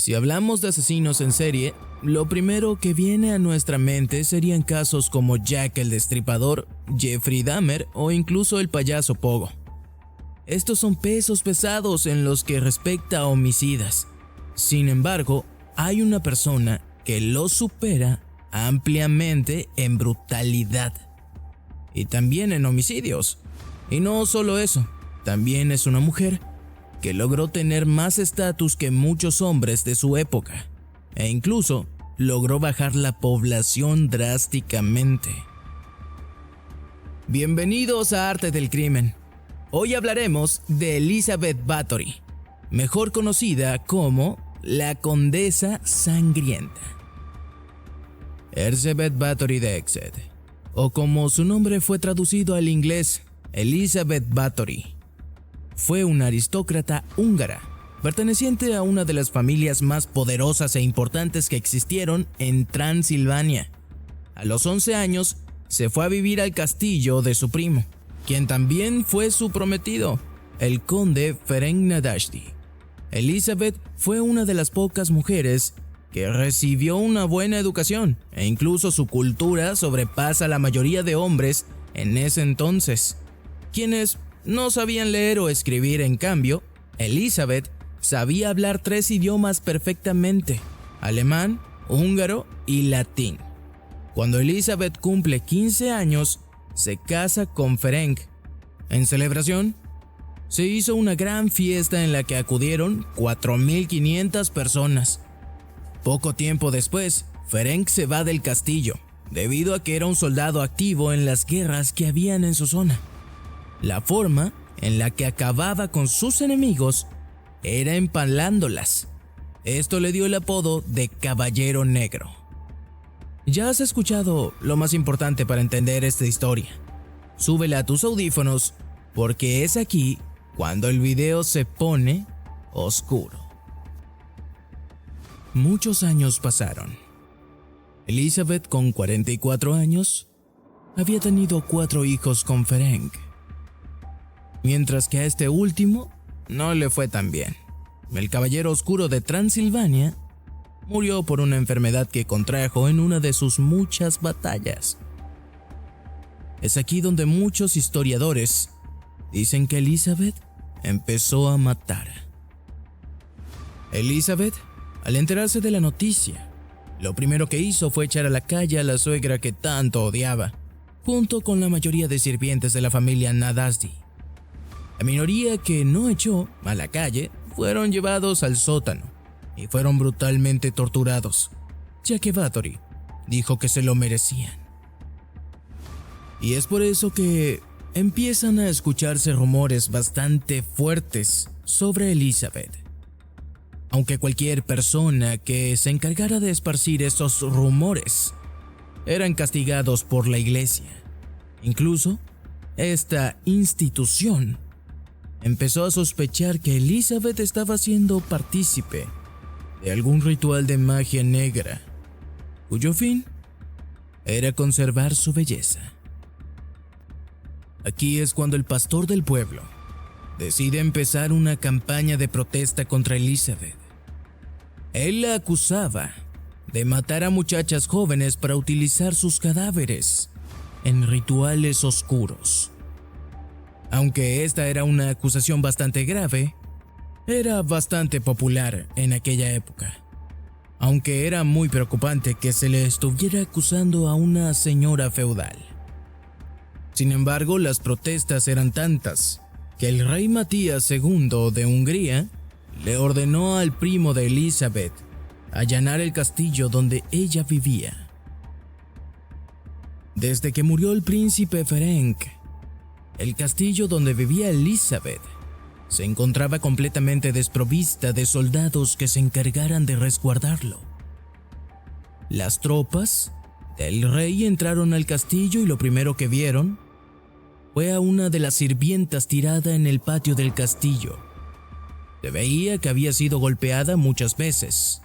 Si hablamos de asesinos en serie, lo primero que viene a nuestra mente serían casos como Jack el Destripador, Jeffrey Dahmer o incluso el payaso Pogo. Estos son pesos pesados en los que respecta a homicidas. Sin embargo, hay una persona que los supera ampliamente en brutalidad y también en homicidios. Y no solo eso, también es una mujer que logró tener más estatus que muchos hombres de su época, e incluso logró bajar la población drásticamente. Bienvenidos a Arte del Crimen. Hoy hablaremos de Elizabeth Bathory, mejor conocida como la Condesa Sangrienta. Elizabeth Bathory de Exeter, o como su nombre fue traducido al inglés, Elizabeth Bathory, fue una aristócrata húngara, perteneciente a una de las familias más poderosas e importantes que existieron en Transilvania. A los 11 años, se fue a vivir al castillo de su primo, quien también fue su prometido, el conde Ferenc Nadasdy. Elizabeth fue una de las pocas mujeres que recibió una buena educación, e incluso su cultura sobrepasa a la mayoría de hombres en ese entonces, quienes no sabían leer o escribir. En cambio, Elizabeth sabía hablar 3 idiomas perfectamente: alemán, húngaro y latín. Cuando Elizabeth cumple 15 años, se casa con Ferenc. En celebración, se hizo una gran fiesta en la que acudieron 4.500 personas. Poco tiempo después, Ferenc se va del castillo, debido a que era un soldado activo en las guerras que habían en su zona. La forma en la que acababa con sus enemigos era empalándolas. Esto le dio el apodo de Caballero Negro. Ya has escuchado lo más importante para entender esta historia. Súbela a tus audífonos porque es aquí cuando el video se pone oscuro. Muchos años pasaron. Elizabeth, con 44 años, había tenido 4 hijos con Ferenc, mientras que a este último no le fue tan bien. El Caballero Oscuro de Transilvania murió por una enfermedad que contrajo en una de sus muchas batallas. Es aquí donde muchos historiadores dicen que Elizabeth empezó a matar. Elizabeth, al enterarse de la noticia, lo primero que hizo fue echar a la calle a la suegra que tanto odiaba, junto con la mayoría de sirvientes de la familia Nadasdy. La minoría que no echó a la calle fueron llevados al sótano y fueron brutalmente torturados, ya que Bathory dijo que se lo merecían. Y es por eso que empiezan a escucharse rumores bastante fuertes sobre Elizabeth. Aunque cualquier persona que se encargara de esparcir esos rumores eran castigados por la iglesia. Incluso, esta institución empezó a sospechar que Elizabeth estaba siendo partícipe de algún ritual de magia negra, cuyo fin era conservar su belleza. Aquí es cuando el pastor del pueblo decide empezar una campaña de protesta contra Elizabeth. Él la acusaba de matar a muchachas jóvenes para utilizar sus cadáveres en rituales oscuros. Aunque esta era una acusación bastante grave, era bastante popular en aquella época, aunque era muy preocupante que se le estuviera acusando a una señora feudal. Sin embargo, las protestas eran tantas que el rey Matías II de Hungría le ordenó al primo de Elizabeth allanar el castillo donde ella vivía. Desde que murió el príncipe Ferenc, el castillo donde vivía Elizabeth se encontraba completamente desprovista de soldados que se encargaran de resguardarlo. Las tropas del rey entraron al castillo y lo primero que vieron fue a una de las sirvientas tirada en el patio del castillo. Se veía que había sido golpeada muchas veces.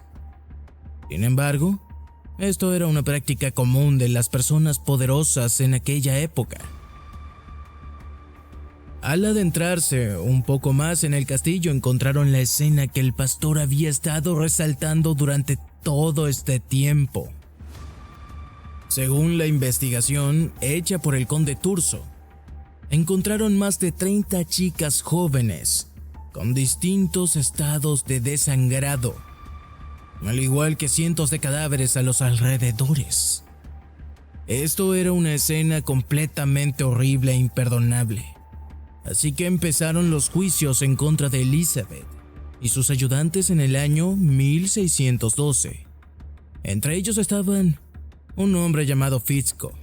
Sin embargo, esto era una práctica común de las personas poderosas en aquella época. Al adentrarse un poco más en el castillo, encontraron la escena que el pastor había estado resaltando durante todo este tiempo. Según la investigación hecha por el conde Turso, encontraron más de 30 chicas jóvenes con distintos estados de desangrado, al igual que cientos de cadáveres a los alrededores. Esto era una escena completamente horrible e imperdonable. Así que empezaron los juicios en contra de Elizabeth y sus ayudantes en el año 1612. Entre ellos estaban un hombre llamado Fitzko.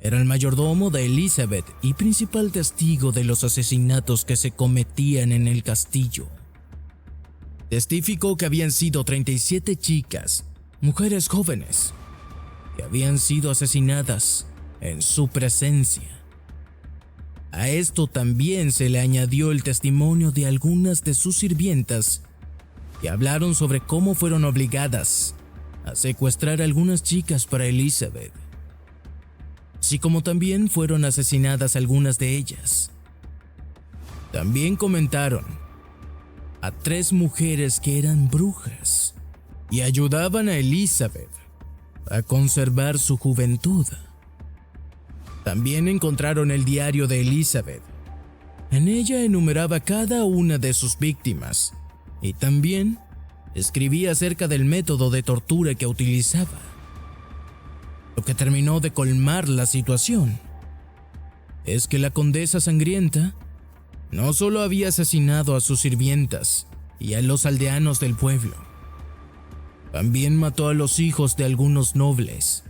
Era el mayordomo de Elizabeth y principal testigo de los asesinatos que se cometían en el castillo. Testificó que habían sido 37 chicas, mujeres jóvenes, que habían sido asesinadas en su presencia. A esto también se le añadió el testimonio de algunas de sus sirvientas que hablaron sobre cómo fueron obligadas a secuestrar a algunas chicas para Elizabeth, así como también fueron asesinadas algunas de ellas. También comentaron a 3 mujeres que eran brujas y ayudaban a Elizabeth a conservar su juventud. También encontraron el diario de Elizabeth. En ella enumeraba cada una de sus víctimas y también escribía acerca del método de tortura que utilizaba, lo que terminó de colmar la situación. Es que la condesa sangrienta no solo había asesinado a sus sirvientas y a los aldeanos del pueblo, también mató a los hijos de algunos nobles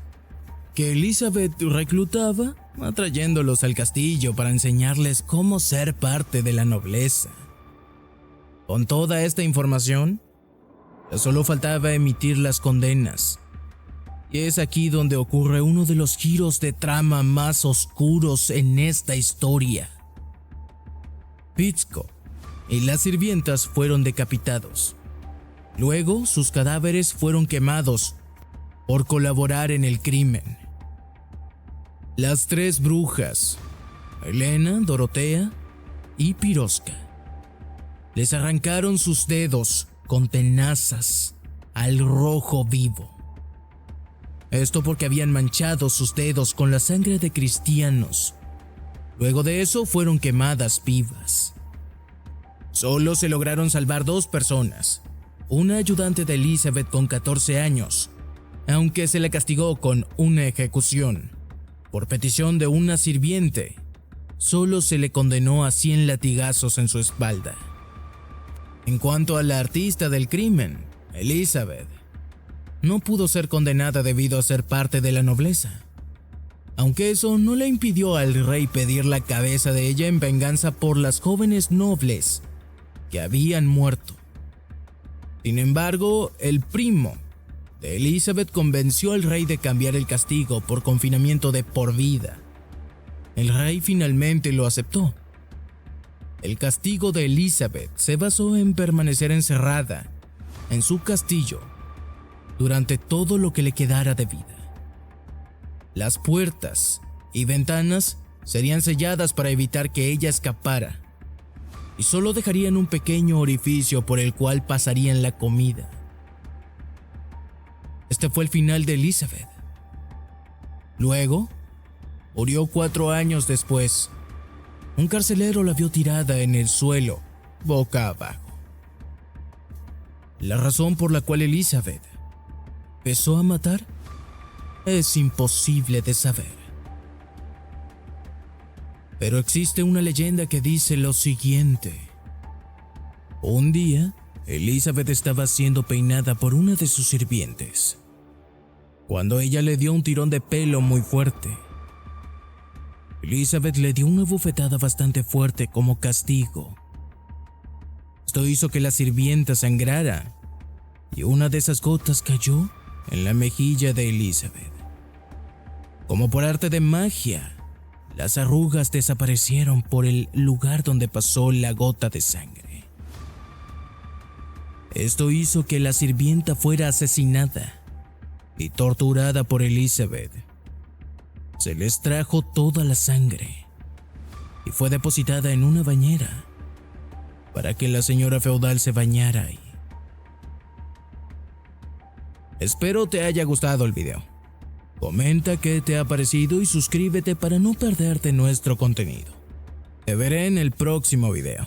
que Elizabeth reclutaba, atrayéndolos al castillo para enseñarles cómo ser parte de la nobleza. Con toda esta información, ya solo faltaba emitir las condenas. Y es aquí donde ocurre uno de los giros de trama más oscuros en esta historia. Fitzko y las sirvientas fueron decapitados. Luego, sus cadáveres fueron quemados por colaborar en el crimen. Las 3 brujas, Helena, Dorotea y Piroska, les arrancaron sus dedos con tenazas al rojo vivo. Esto porque habían manchado sus dedos con la sangre de cristianos. Luego de eso fueron quemadas vivas. Solo se lograron salvar 2 personas, una ayudante de Elizabeth con 14 años, aunque se le castigó con una ejecución. Por petición de una sirviente, solo se le condenó a 100 latigazos en su espalda. En cuanto a la artista del crimen, Elizabeth, no pudo ser condenada debido a ser parte de la nobleza, aunque eso no le impidió al rey pedir la cabeza de ella en venganza por las jóvenes nobles que habían muerto. Sin embargo, el primo de Elizabeth convenció al rey de cambiar el castigo por confinamiento de por vida. El rey finalmente lo aceptó. El castigo de Elizabeth se basó en permanecer encerrada en su castillo durante todo lo que le quedara de vida. Las puertas y ventanas serían selladas para evitar que ella escapara, y solo dejarían un pequeño orificio por el cual pasarían la comida. Este fue el final de Elizabeth. Luego, murió 4 años después. Un carcelero la vio tirada en el suelo, boca abajo. La razón por la cual Elizabeth empezó a matar es imposible de saber. Pero existe una leyenda que dice lo siguiente. Un día, Elizabeth estaba siendo peinada por una de sus sirvientes, cuando ella le dio un tirón de pelo muy fuerte. Elizabeth le dio una bofetada bastante fuerte como castigo. Esto hizo que la sirvienta sangrara, y una de esas gotas cayó en la mejilla de Elizabeth. Como por arte de magia, las arrugas desaparecieron por el lugar donde pasó la gota de sangre. Esto hizo que la sirvienta fuera asesinada y torturada por Elizabeth. Se les trajo toda la sangre y fue depositada en una bañera para que la señora feudal se bañara ahí. Espero te haya gustado el video. Comenta qué te ha parecido y suscríbete para no perderte nuestro contenido. Te veré en el próximo video.